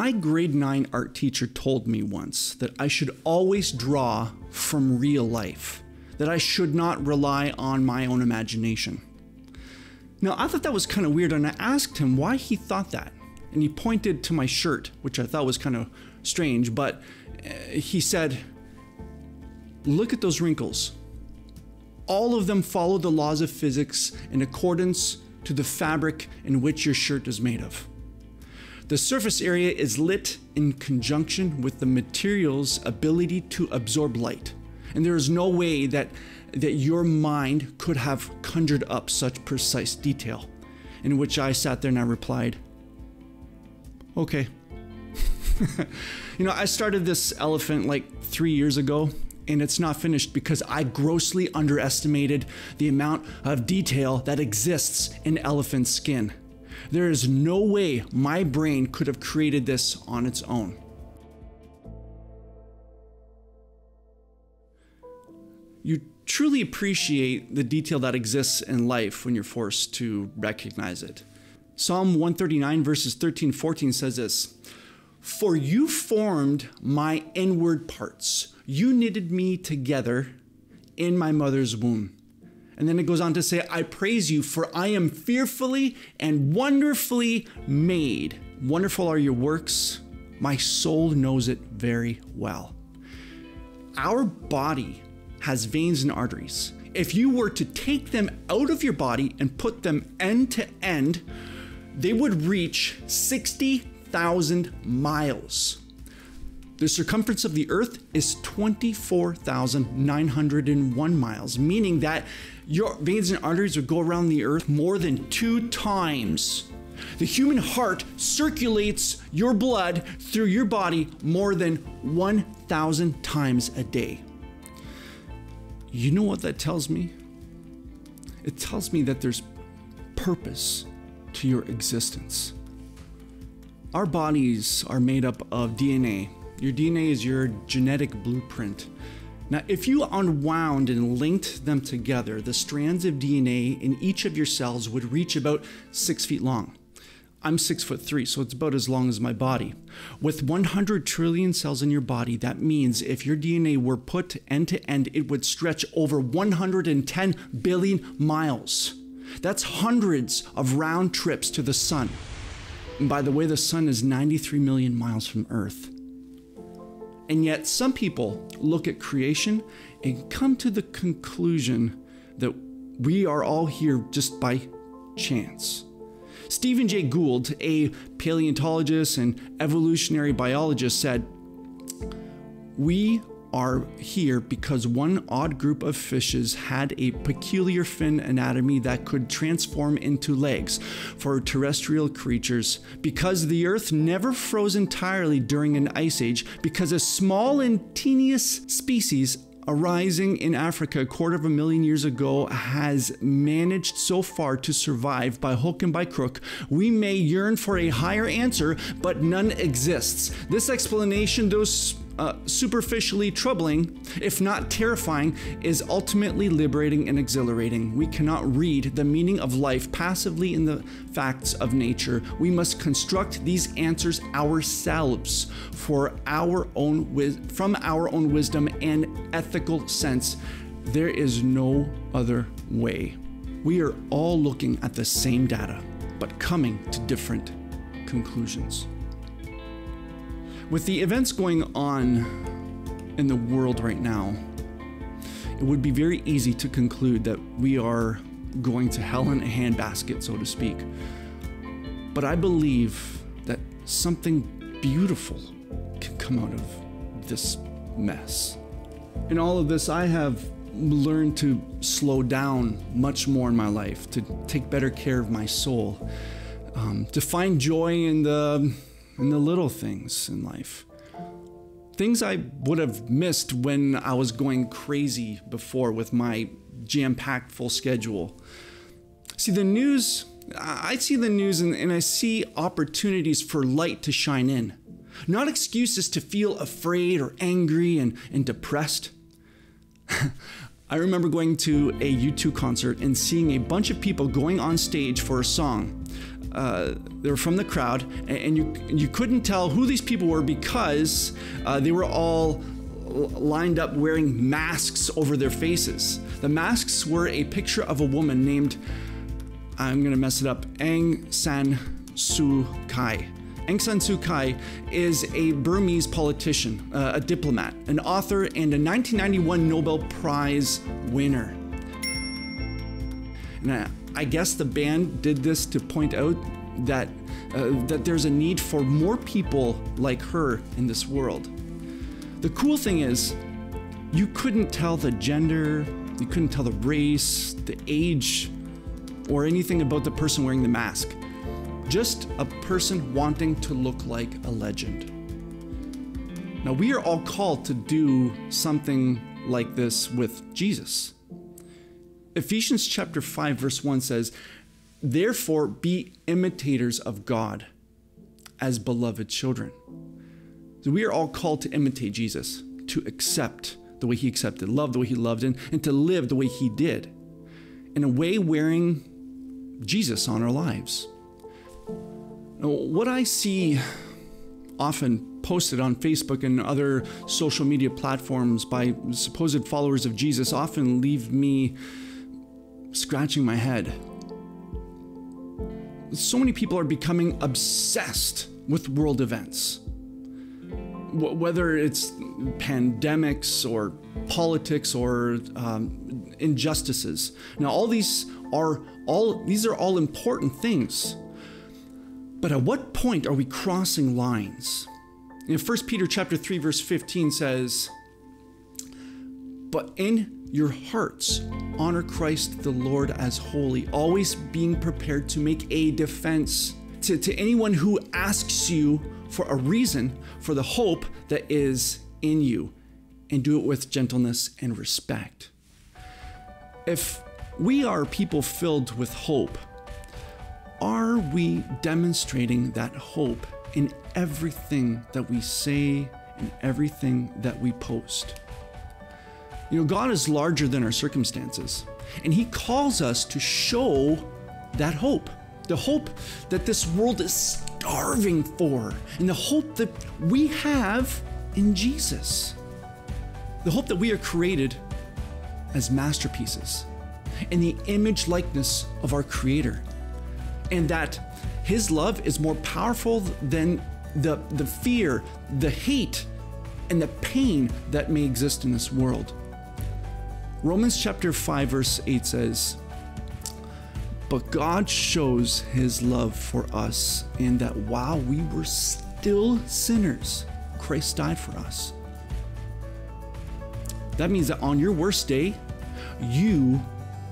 My grade 9 art teacher told me once that I should always draw from real life, that I should not rely on my own imagination. Now, I thought that was kind of weird, and I asked him why he thought that. And he pointed to my shirt, which I thought was kind of strange, but he said, "Look at those wrinkles. All of them follow the laws of physics in accordance to the fabric in which your shirt is made of. The surface area is lit in conjunction with the material's ability to absorb light. And there is no way that your mind could have conjured up such precise detail." In which I sat there and I replied, "Okay." I started this elephant like 3 years ago, and it's not finished because I grossly underestimated the amount of detail that exists in elephant skin. There is no way my brain could have created this on its own. You truly appreciate the detail that exists in life when you're forced to recognize it. Psalm 139 verses 13-14 says this, "For you formed my inward parts. You knitted me together in my mother's womb." And then it goes on to say, "I praise you, for I am fearfully and wonderfully made. Wonderful are your works. My soul knows it very well." Our body has veins and arteries. If you were to take them out of your body and put them end to end, they would reach 60,000 miles. The circumference of the earth is 24,901 miles, meaning that your veins and arteries would go around the earth more than 2 times. The human heart circulates your blood through your body more than 1,000 times a day. You know what that tells me? It tells me that there's purpose to your existence. Our bodies are made up of DNA. Your DNA is your genetic blueprint. Now, if you unwound and linked them together, the strands of DNA in each of your cells would reach about 6 feet long. I'm 6'3", so it's about as long as my body. With 100 trillion cells in your body, that means if your DNA were put end to end, it would stretch over 110 billion miles. That's hundreds of round trips to the sun. And by the way, the sun is 93 million miles from Earth. And yet some people look at creation and come to the conclusion that we are all here just by chance. Stephen Jay Gould, a paleontologist and evolutionary biologist, said, "We are here because one odd group of fishes had a peculiar fin anatomy that could transform into legs for terrestrial creatures, because the earth never froze entirely during an ice age, because a small and teeniest species arising in Africa a 250,000 years ago has managed so far to survive by hook and by crook. We may yearn for a higher answer, but none exists. This explanation, though superficially troubling, if not terrifying, is ultimately liberating and exhilarating. We cannot read the meaning of life passively in the facts of nature. We must construct these answers ourselves from our own wisdom and ethical sense. There is no other way. We are all looking at the same data, but coming to different conclusions." With the events going on in the world right now, it would be very easy to conclude that we are going to hell in a handbasket, so to speak. But I believe that something beautiful can come out of this mess. In all of this, I have learned to slow down much more in my life, to take better care of my soul, to find joy in the little things in life. Things I would have missed when I was going crazy before with my jam-packed full schedule. See, the news, I see the news and I see opportunities for light to shine in, not excuses to feel afraid or angry and depressed. I remember going to a U2 concert and seeing a bunch of people going on stage for a song. they were from the crowd, and you couldn't tell who these people were because they were all lined up wearing masks over their faces. The masks were a picture of a woman named, I'm going to mess it up, Aung San Suu Kyi. Aung San Suu Kyi is a Burmese politician, a diplomat, an author, and a 1991 Nobel Prize winner. And I guess the band did this to point out that there's a need for more people like her in this world. The cool thing is, you couldn't tell the gender, you couldn't tell the race, the age, or anything about the person wearing the mask. Just a person wanting to look like a legend. Now, we are all called to do something like this with Jesus. Ephesians chapter 5, verse 1 says, "Therefore be imitators of God as beloved children." So we are all called to imitate Jesus, to accept the way he accepted, love the way he loved, and to live the way he did, in a way wearing Jesus on our lives. Now, what I see often posted on Facebook and other social media platforms by supposed followers of Jesus often leave me scratching my head. So many people are becoming obsessed with world events. Whether it's pandemics or politics or injustices. Now, all these are all important things. But at what point are we crossing lines? In 1 Peter chapter 3, verse 15 says, "But in your hearts, honor Christ the Lord as holy, always being prepared to make a defense to anyone who asks you for a reason for the hope that is in you, and do it with gentleness and respect." If we are people filled with hope, are we demonstrating that hope in everything that we say and everything that we post? You know, God is larger than our circumstances, and he calls us to show that hope. The hope that this world is starving for, and the hope that we have in Jesus. The hope that we are created as masterpieces in the image likeness of our Creator, and that his love is more powerful than the fear, the hate, and the pain that may exist in this world. Romans chapter 5, verse 8 says, "But God shows his love for us in that while we were still sinners, Christ died for us." That means that on your worst day, you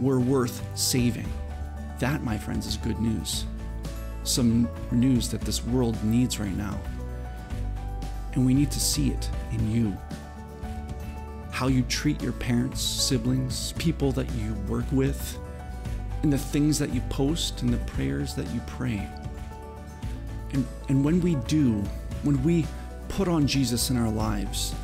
were worth saving. That, my friends, is good news. Some news that this world needs right now. And we need to see it in you. How you treat your parents, siblings, people that you work with, and the things that you post and the prayers that you pray. And when we do, when we put on Jesus in our lives,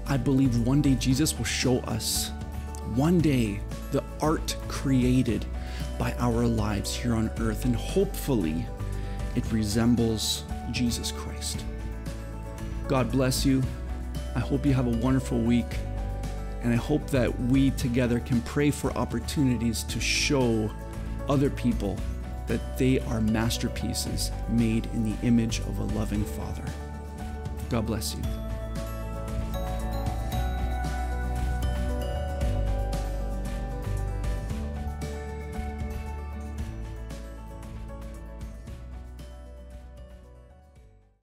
I believe one day Jesus will show us, one day, the art created by our lives here on earth, and hopefully it resembles Jesus Christ. God bless you. I hope you have a wonderful week, and I hope that we together can pray for opportunities to show other people that they are masterpieces made in the image of a loving Father. God bless you.